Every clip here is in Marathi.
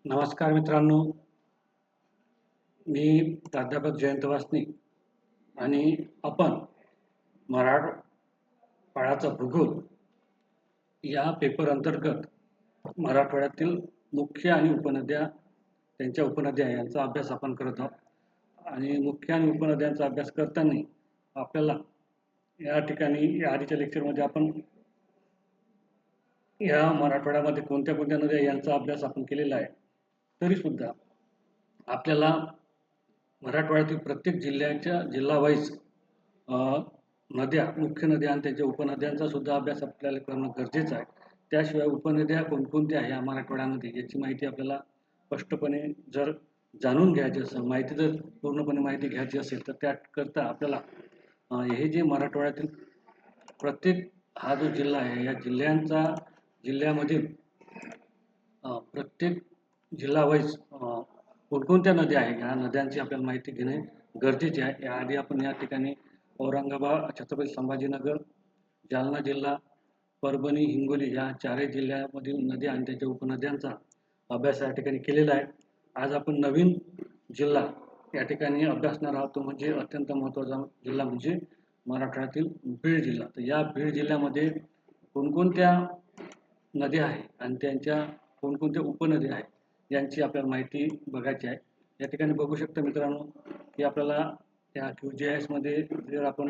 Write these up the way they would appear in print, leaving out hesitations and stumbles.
नमस्कार मित्रांनो, मी प्राध्यापक जयंत वासनी आणि आपण मराठवाड्याचा भूगोल या पेपर अंतर्गत मराठवाड्यातील मुख्य आणि उपनद्या, त्यांच्या उपनद्या यांचा अभ्यास आपण करत आहोत. आणि मुख्य आणि उपनद्यांचा अभ्यास करताना आपल्याला या ठिकाणी या आधीच्या लेक्चरमध्ये आपण या मराठवाड्यामध्ये कोणत्या कोणत्या नद्या यांचा अभ्यास आपण केलेला आहे. तरी सुद्धा आपल्याला मराठवाड्यातील प्रत्येक जिल्ह्याच्या जिल्हा-वाईज नद्या, मुख्य नद्या आणि त्यांच्या उपनद्यांचा सुद्धा अभ्यास आपल्याला करणं गरजेचं आहे. त्याशिवाय उपनद्या कोणकोणत्या आहे या मराठवाड्यामध्ये याची माहिती आपल्याला स्पष्टपणे जर जाणून घ्यायची असेल, माहिती जर पूर्णपणे माहिती घ्यायची असेल तर त्याकरता आपल्याला हे जे मराठवाड्यातील प्रत्येक हा जो जिल्हा आहे या जिल्ह्यामधील प्रत्येक जिल्हा-वाईज कोणकोणत्या नद्या आहेत ह्या नद्यांची आपल्याला माहिती घेणे गरजेचे आहे. याआधी आपण या ठिकाणी औरंगाबाद, छत्रपती संभाजीनगर, जालना जिल्हा, परभणी, हिंगोली या चारही जिल्ह्यामधील नद्या आणि त्याच्या उपनद्यांचा अभ्यास या ठिकाणी केलेला आहे. आज आपण नवीन जिल्हा या ठिकाणी अभ्यासणार आहोत, तो म्हणजे अत्यंत महत्त्वाचा जिल्हा म्हणजे मराठवाड्यातील बीड जिल्हा. तर या बीड जिल्ह्यामध्ये कोणकोणत्या नद्या आहेत आणि त्यांच्या कोणकोणत्या उपनद्या आहेत यांची आपल्याला माहिती बघायची आहे. या ठिकाणी बघू शकता मित्रांनो की आपल्याला या QGIS मध्ये जर आपण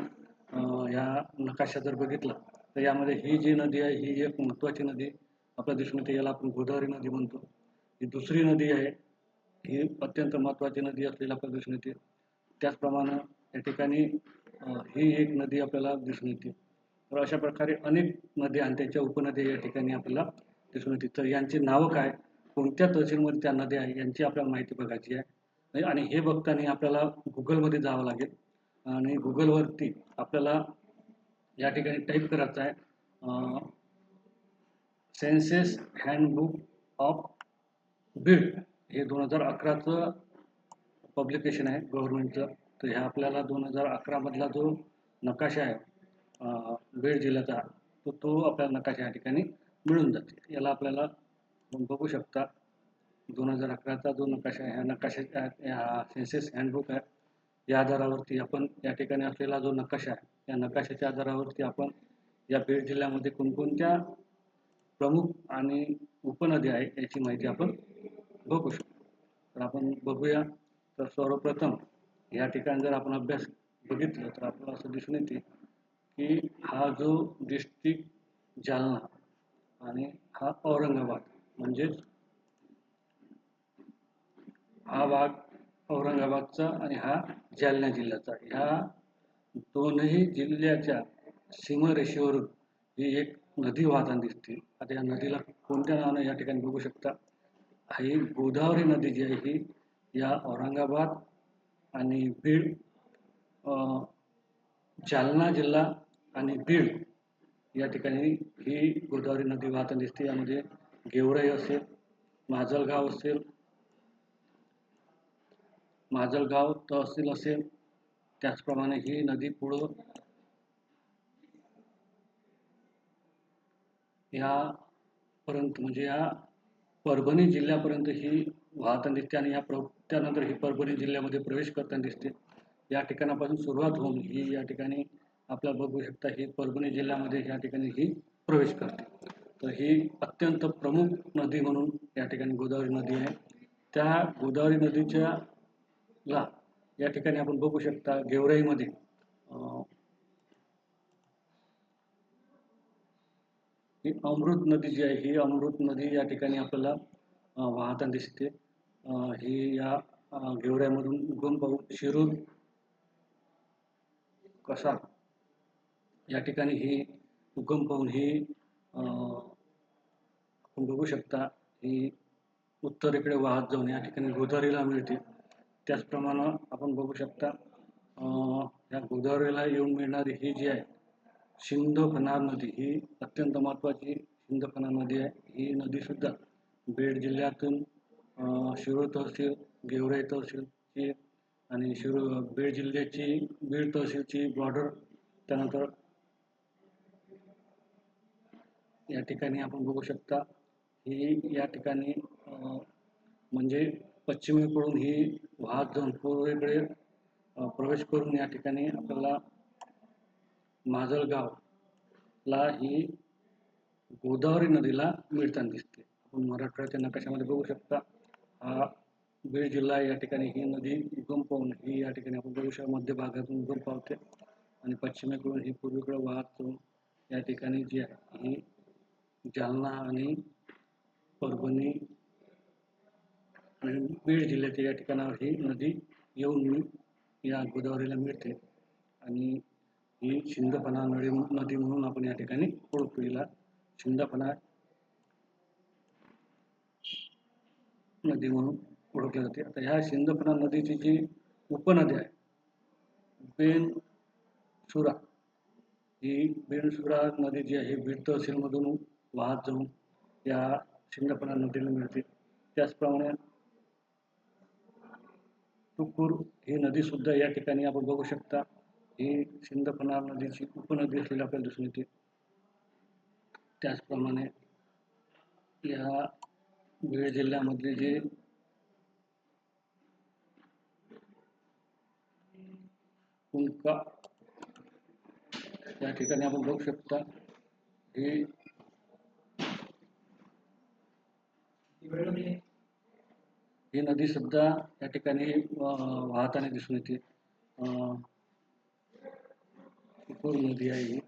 या नकाशा जर बघितला तर यामध्ये ही जी नदी आहे ही एक महत्त्वाची नदी आपल्याला दिसून येते. याला आपण गोदावरी नदी म्हणतो. ही दुसरी नदी आहे, ही अत्यंत महत्त्वाची नदी असलेली आपल्याला दिसून येते. त्याचप्रमाणे या ठिकाणी ही एक नदी आपल्याला दिसून येते. तर अशा प्रकारे अनेक नद्या आणि त्यांच्या उपनद्या या ठिकाणी आपल्याला दिसून येते. तर यांची नावं काय, कोणत्या तहसीलमध्ये त्या नद्या आहे यांची आपल्याला माहिती बघायची आहे. आणि हे बघताना आपल्याला गुगलमध्ये जावं लागेल आणि गुगलवरती आपल्याला या ठिकाणी टाईप करायचं आहे सेन्सेस हँडबुक ऑफ बीड. हे 2011चं पब्लिकेशन आहे गव्हर्नमेंटचं. तर ह्या आपल्याला 2011 मधला जो नकाशा आहे बीड जिल्ह्याचा तो आपल्याला नकाशा या ठिकाणी मिळून जाते. याला आपल्याला बघू शकता 2011चा जो नकाशा आहे, ह्या नकाशाच्या ह्या सेन्सेस हँडबुक आहे. या आधारावरती आपण या ठिकाणी असलेला जो नकाशा आहे या नकाशाच्या आधारावरती आपण या बीड जिल्ह्यामध्ये कोणकोणत्या प्रमुख आणि उपनद्या आहे याची माहिती आपण बघू शकतो. तर आपण बघूया. तर सर्वप्रथम या ठिकाणी जर आपण अभ्यास बघितलं तर आपल्याला असं दिसून येते की हा जो डिस्ट्रिक्ट जालना आणि हा औरंगाबाद म्हणजेच हा भाग औरंगाबादचा आणि हा जालना जिल्ह्याचा, ह्या दोनही जिल्ह्याच्या सीमारेषेवरून ही एक नदी वाहताना दिसते. आता या नदीला कोणत्या नावानं या ठिकाणी बघू शकता, ही गोदावरी नदी जी आहे ही या औरंगाबाद आणि बीड, जालना जिल्हा आणि बीड या ठिकाणी ही गोदावरी नदी वाहताना दिसते. यामध्ये गेवराई असेल, माजलगाव असेल, माजलगाव तहसील असेल, त्याचप्रमाणे ही नदी पुढं यापर्यंत म्हणजे या परभणी जिल्ह्यापर्यंत ही वाहताना दिसते आणि त्यानंतर ही परभणी जिल्ह्यामध्ये प्रवेश करताना दिसते. या ठिकाणापासून सुरुवात होऊन ही या ठिकाणी आपल्याला बघू शकता ही परभणी जिल्ह्यामध्ये या ठिकाणी ही प्रवेश करते. तर ही अत्यंत प्रमुख नदी म्हणून या ठिकाणी गोदावरी नदी आहे. त्या गोदावरी नदीच्या या ठिकाणी आपण बघू शकता गेवराईमध्ये ही अमृत नदी जी आहे ही अमृत नदी या ठिकाणी आपल्याला वाहताना दिसते. ही या गेवराईमधून उगम पाऊस शिरूर कसा या ठिकाणी ही उगम पाहून ही आपण बघू शकता ही उत्तरेकडे वाहत जाऊन या ठिकाणी गोदावरीला मिळते. त्याचप्रमाणे आपण बघू शकता या गोदावरीला येऊन मिळणारी ही जी आहे सिंदफणा नदी, ही अत्यंत महत्त्वाची सिंदफणा नदी आहे. ही नदीसुद्धा बीड जिल्ह्यातून शिरूर तहसील, गेवराई तहसीलची आणि बीड जिल्ह्याची बीड तहसीलची बॉर्डर, त्यानंतर या ठिकाणी आपण बघू शकता ही या ठिकाणी म्हणजे पश्चिमेकडून ही वाहत जाऊन पूर्वेकडे प्रवेश करून या ठिकाणी आपल्याला माजलगावला ही गोदावरी नदीला मिळताना दिसते. आपण मराठवाड्याच्या नकाशामध्ये बघू शकता. हा बीड जिल्हा या ठिकाणी ही नदी उगम पावून ही या ठिकाणी आपण बघू शकतो मध्य भागातून उगम पावते आणि पश्चिमेकडून ही पूर्वेकडे वाहत जाऊन या ठिकाणी जी आहे ही जालना आणि परभणी आणि बीड जिल्ह्याच्या या ठिकाणावर ही नदी येऊन या गोदावरीला मिळते आणि ही शिंदफणा नदी म्हणून आपण या ठिकाणी ओळखतो. हिला शिंदफणा नदी म्हणून ओळखली जाते. आता ह्या शिंदफणा नदीची जी उपनदी आहे बेनसुरा, ही बेनसुरा नदी जी आहे बीड तहसीलमधून वाहत जाऊन या शिंदफणा नदीला मिळते. त्याचप्रमाणे तुकूर ही नदी सुद्धा या ठिकाणी आपण बघू शकता. ही शिंदफणा नदीची उपनदी असलेली आपल्याला दिसून येते. त्याचप्रमाणे या बीड जिल्ह्यामधले जे कुंका या ठिकाणी आपण बघू शकता. ही नदी सुद्धा या ठिकाणी वाहताना दिसून येते. तुकूर नदी आहे ही.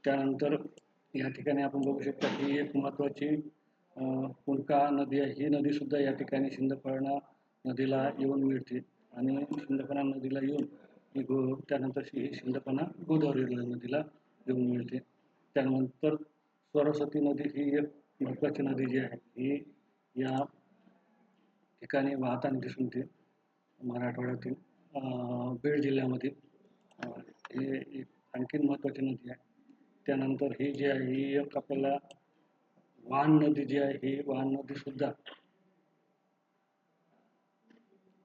त्यानंतर या ठिकाणी आपण बघू शकता ही एक महत्त्वाची कुंका नदी आहे. ही नदी सुद्धा या ठिकाणी शिंदफणा नदीला येऊन मिळते आणि शिंदफणा नदीला येऊन ही त्यानंतर ही शिंदफणा गोदावरी नदीला येऊन मिळते. त्यानंतर सरस्वती नदी ही एक महत्त्वाची नदी जी आहे ही या ठिकाणी वाहताना दिसून येते. मराठवाड्यातील बीड जिल्ह्यामध्ये हे एक आणखीन महत्त्वाची नदी आहे. त्यानंतर ही जी आहे ही एक आपल्याला वान नदी जी आहे ही वान नदी सुद्धा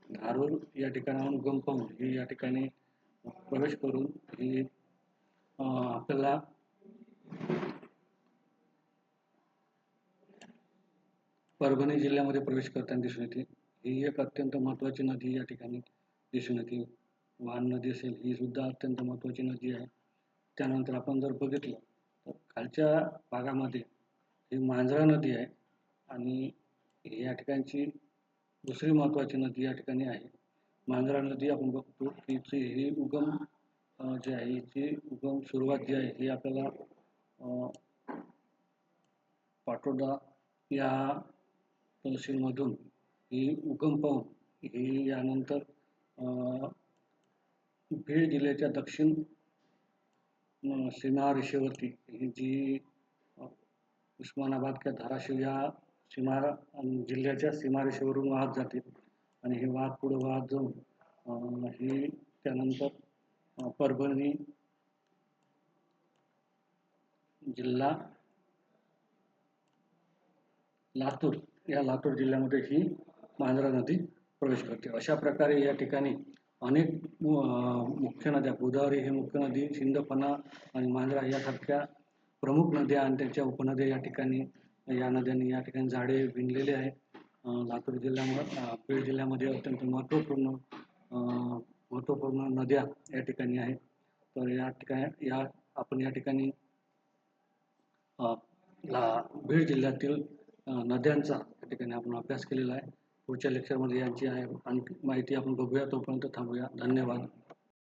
धारूर या ठिकाणाहून उगम पावून ही या ठिकाणी प्रवेश करून ही आपल्याला परभणी जिल्ह्यामध्ये प्रवेश करताना दिसून येते. ही एक अत्यंत महत्त्वाची नदी या ठिकाणी दिसून येते. वान नदी असेल ही सुद्धा अत्यंत महत्त्वाची नदी आहे. त्यानंतर आपण जर बघितलं तर खालच्या भागामध्ये ही मांजरा नदी आहे आणि या ठिकाणची दुसरी महत्त्वाची नदी या ठिकाणी आहे. मांजरा नदी आपण बघतो की ही उगम जी आहे हिची उगम सुरुवात जी आहे ही आपल्याला पाटोदा या तहसीलमधून ही उगम पावून ही यानंतर बीड जिल्ह्याच्या दक्षिण सीमारेषेवरती ही जी उस्मानाबाद किंवा धाराशिव या जिल्ह्याच्या सीमारेषेवरून वाहत जाते आणि ही वाहत पुढे वाहत जाऊन ही त्यानंतर परभणी जिल्हा लातूर या लातूर जिल्ह्यामध्ये ही मांजरा नदी प्रवेश करते. अशा प्रकारे या ठिकाणी अनेक मुख्य नद्या गोदावरी ही मुख्य नदी, शिंदफणा आणि मांजरा यासारख्या प्रमुख नद्या आणि त्यांच्या उपनद्या या ठिकाणी या नद्यांनी या ठिकाणी झाडे विणलेले आहे. लातूर जिल्ह्यामध्ये बीड जिल्ह्यामध्ये अत्यंत महत्त्वपूर्ण नद्या या ठिकाणी आहेत. तर या ठिकाणी आपण या ठिकाणी बीड जिल्ह्यातील नद्यांचा या ठिकाणी आपण अभ्यास केलेला आहे. पुढच्या लेक्चरमध्ये यांची आहे आणखी माहिती आपण बघूया. तोपर्यंत थांबूया. धन्यवाद.